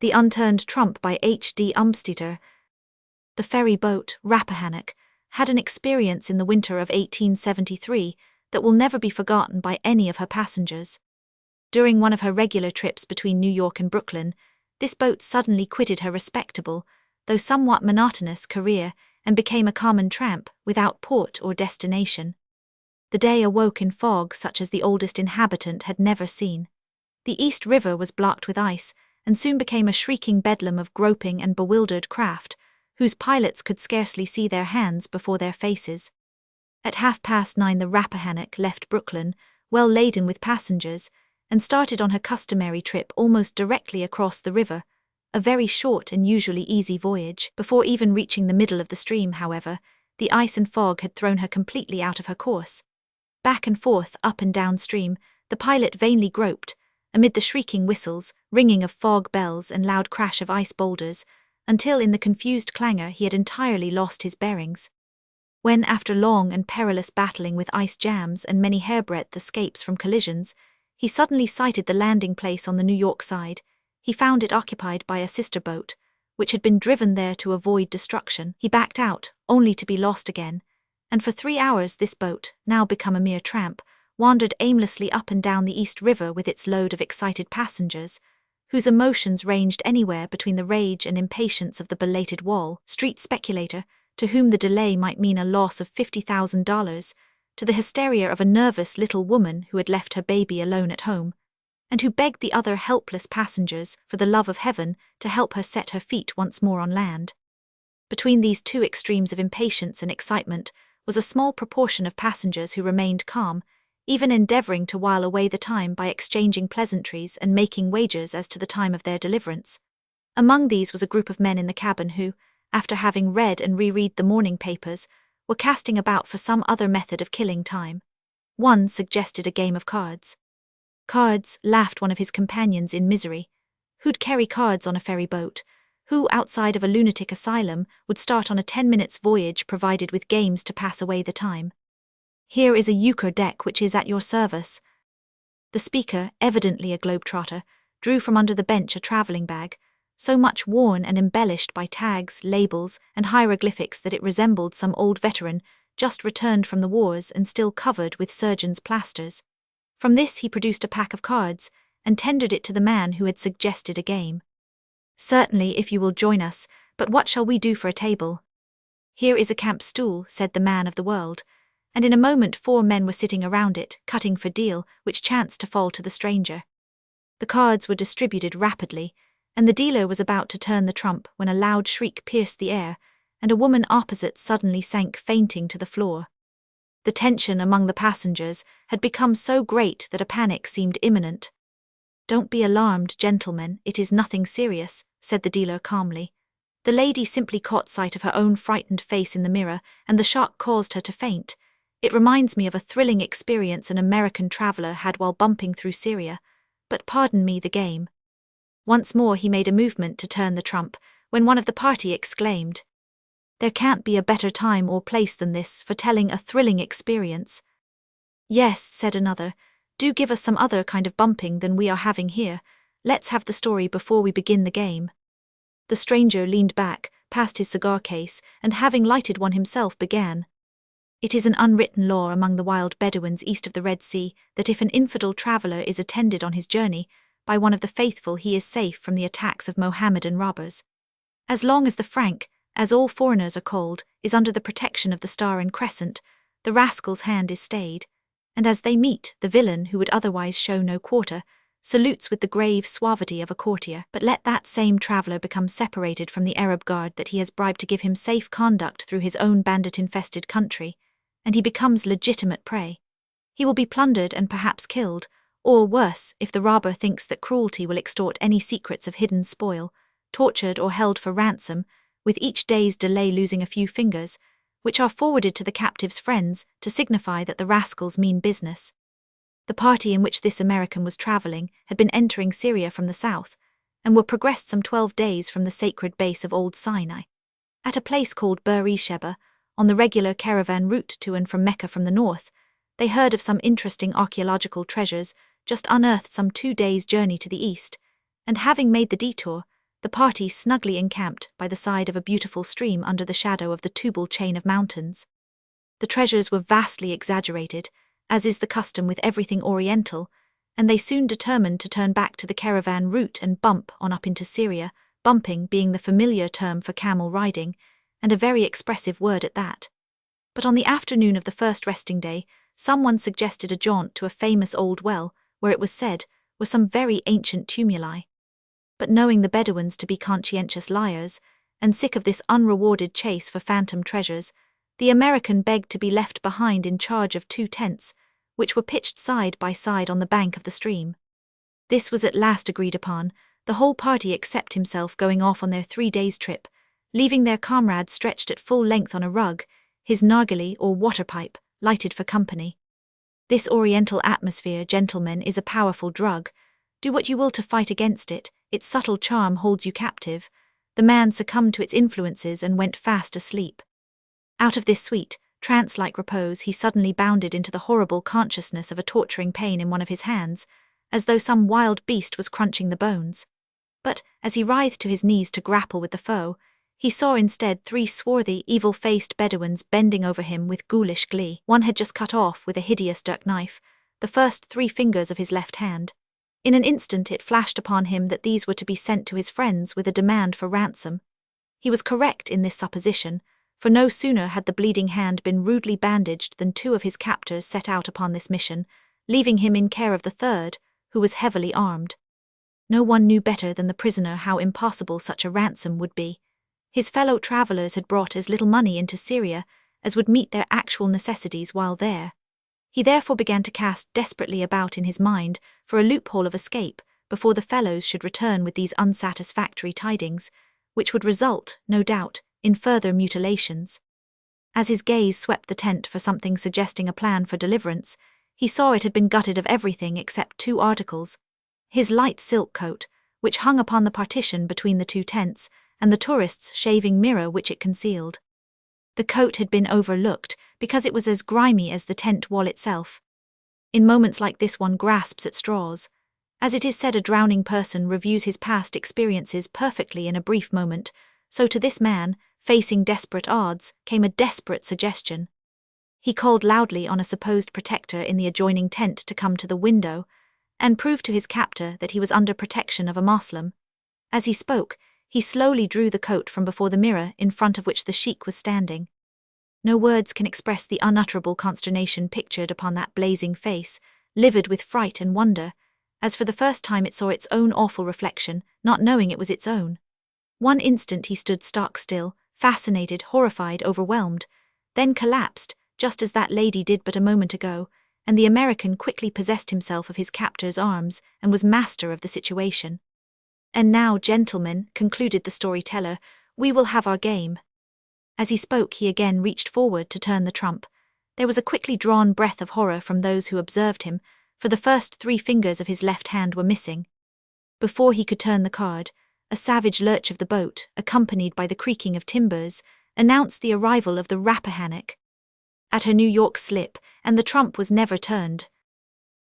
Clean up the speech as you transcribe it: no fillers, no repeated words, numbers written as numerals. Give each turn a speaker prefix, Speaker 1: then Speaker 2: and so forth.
Speaker 1: The Unturned Trump by H.D. Umbstaetter. The ferry boat, Rappahannock, had an experience in the winter of 1873 that will never be forgotten by any of her passengers. During one of her regular trips between New York and Brooklyn, this boat suddenly quitted her respectable, though somewhat monotonous, career and became a common tramp without port or destination. The day awoke in fog such as the oldest inhabitant had never seen. The East River was blocked with ice, and soon became a shrieking bedlam of groping and bewildered craft, whose pilots could scarcely see their hands before their faces. At 9:30 the Rappahannock left Brooklyn, well laden with passengers, and started on her customary trip almost directly across the river, a very short and usually easy voyage. Before even reaching the middle of the stream, however, the ice and fog had thrown her completely out of her course. Back and forth, up and down stream, the pilot vainly groped, amid the shrieking whistles, ringing of fog bells and loud crash of ice boulders, until in the confused clangor he had entirely lost his bearings. When, after long and perilous battling with ice jams and many hairbreadth escapes from collisions, he suddenly sighted the landing place on the New York side, he found it occupied by a sister boat, which had been driven there to avoid destruction. He backed out, only to be lost again, and for 3 hours this boat, now become a mere tramp, wandered aimlessly up and down the East River with its load of excited passengers, whose emotions ranged anywhere between the rage and impatience of the belated Wall Street speculator, to whom the delay might mean a loss of $50,000, to the hysteria of a nervous little woman who had left her baby alone at home, and who begged the other helpless passengers, for the love of heaven, to help her set her feet once more on land. Between these two extremes of impatience and excitement was a small proportion of passengers who remained calm, even endeavoring to while away the time by exchanging pleasantries and making wagers as to the time of their deliverance. Among these was a group of men in the cabin who, after having read and reread the morning papers, were casting about for some other method of killing time. One suggested a game of cards. Cards, laughed one of his companions in misery. Who'd carry cards on a ferry boat? Who, outside of a lunatic asylum, would start on a 10 minutes voyage provided with games to pass away the time? Here is a euchre deck which is at your service. The speaker, evidently a globetrotter, drew from under the bench a travelling bag, so much worn and embellished by tags, labels, and hieroglyphics that it resembled some old veteran, just returned from the wars and still covered with surgeon's plasters. From this he produced a pack of cards, and tendered it to the man who had suggested a game. "Certainly, if you will join us, but what shall we do for a table?" "Here is a camp stool," said the man of the world, and in a moment 4 men were sitting around it, cutting for deal, which chanced to fall to the stranger. The cards were distributed rapidly, and the dealer was about to turn the trump when a loud shriek pierced the air, and a woman opposite suddenly sank fainting to the floor. The tension among the passengers had become so great that a panic seemed imminent. "Don't be alarmed, gentlemen, it is nothing serious," said the dealer calmly. "The lady simply caught sight of her own frightened face in the mirror, and the shock caused her to faint. It reminds me of a thrilling experience an American traveler had while bumping through Syria, but pardon me the game." Once more he made a movement to turn the trump, when one of the party exclaimed, "There can't be a better time or place than this for telling a thrilling experience." "Yes," said another, "do give us some other kind of bumping than we are having here. Let's have the story before we begin the game." The stranger leaned back, passed his cigar case, and having lighted one himself began. "It is an unwritten law among the wild Bedouins east of the Red Sea that if an infidel traveler is attended on his journey by one of the faithful he is safe from the attacks of Mohammedan robbers. As long as the Frank, as all foreigners are called, is under the protection of the Star and Crescent, the rascal's hand is stayed, and as they meet, the villain, who would otherwise show no quarter, salutes with the grave suavity of a courtier. But let that same traveller become separated from the Arab guard that he has bribed to give him safe conduct through his own bandit-infested country, and he becomes legitimate prey. He will be plundered and perhaps killed, or worse, if the robber thinks that cruelty will extort any secrets of hidden spoil, tortured or held for ransom, with each day's delay losing a few fingers, which are forwarded to the captive's friends to signify that the rascals mean business. The party in which this American was traveling had been entering Syria from the south, and were progressed some 12 days from the sacred base of Old Sinai. At a place called Beersheba, on the regular caravan route to and from Mecca from the north, they heard of some interesting archaeological treasures just unearthed some 2 days' journey to the east, and having made the detour, the party snugly encamped by the side of a beautiful stream under the shadow of the Tubal chain of mountains. The treasures were vastly exaggerated, as is the custom with everything Oriental, and they soon determined to turn back to the caravan route and bump on up into Syria, bumping being the familiar term for camel riding, and a very expressive word at that. But on the afternoon of the first resting day, someone suggested a jaunt to a famous old well, where it was said were some very ancient tumuli. But knowing the Bedouins to be conscientious liars, and sick of this unrewarded chase for phantom treasures, the American begged to be left behind in charge of 2 tents, which were pitched side by side on the bank of the stream. This was at last agreed upon, the whole party except himself going off on their 3 days' trip, leaving their comrade stretched at full length on a rug, his narghileh or water pipe lighted for company. This Oriental atmosphere, gentlemen, is a powerful drug. Do what you will to fight against it, its subtle charm holds you captive. The man succumbed to its influences and went fast asleep. Out of this sweet, trance-like repose he suddenly bounded into the horrible consciousness of a torturing pain in one of his hands, as though some wild beast was crunching the bones. But, as he writhed to his knees to grapple with the foe, he saw instead 3 swarthy, evil-faced Bedouins bending over him with ghoulish glee. One had just cut off, with a hideous dirk knife, the first 3 fingers of his left hand. In an instant it flashed upon him that these were to be sent to his friends with a demand for ransom. He was correct in this supposition, for no sooner had the bleeding hand been rudely bandaged than 2 of his captors set out upon this mission, leaving him in care of the third, who was heavily armed. No one knew better than the prisoner how impossible such a ransom would be. His fellow travelers had brought as little money into Syria as would meet their actual necessities while there. He therefore began to cast desperately about in his mind for a loophole of escape before the fellows should return with these unsatisfactory tidings, which would result, no doubt, in further mutilations. As his gaze swept the tent for something suggesting a plan for deliverance, he saw it had been gutted of everything except 2 articles: his light silk coat, which hung upon the partition between the 2 tents, and the tourist's shaving mirror which it concealed. The coat had been overlooked because it was as grimy as the tent wall itself. In moments like this one grasps at straws. As it is said, a drowning person reviews his past experiences perfectly in a brief moment, so to this man, facing desperate odds, came a desperate suggestion. He called loudly on a supposed protector in the adjoining tent to come to the window, and proved to his captor that he was under protection of a Moslem. As he spoke, he slowly drew the coat from before the mirror in front of which the sheik was standing. No words can express the unutterable consternation pictured upon that blazing face, livid with fright and wonder, as for the first time it saw its own awful reflection, not knowing it was its own. One instant he stood stock still, fascinated, horrified, overwhelmed, then collapsed, just as that lady did but a moment ago, and the American quickly possessed himself of his captor's arms and was master of the situation. "And now, gentlemen," concluded the storyteller, "we will have our game." As he spoke, he again reached forward to turn the trump. There was a quickly drawn breath of horror from those who observed him, for the first 3 fingers of his left hand were missing. Before he could turn the card, a savage lurch of the boat, accompanied by the creaking of timbers, announced the arrival of the Rappahannock. At her New York slip, and the trump was never turned,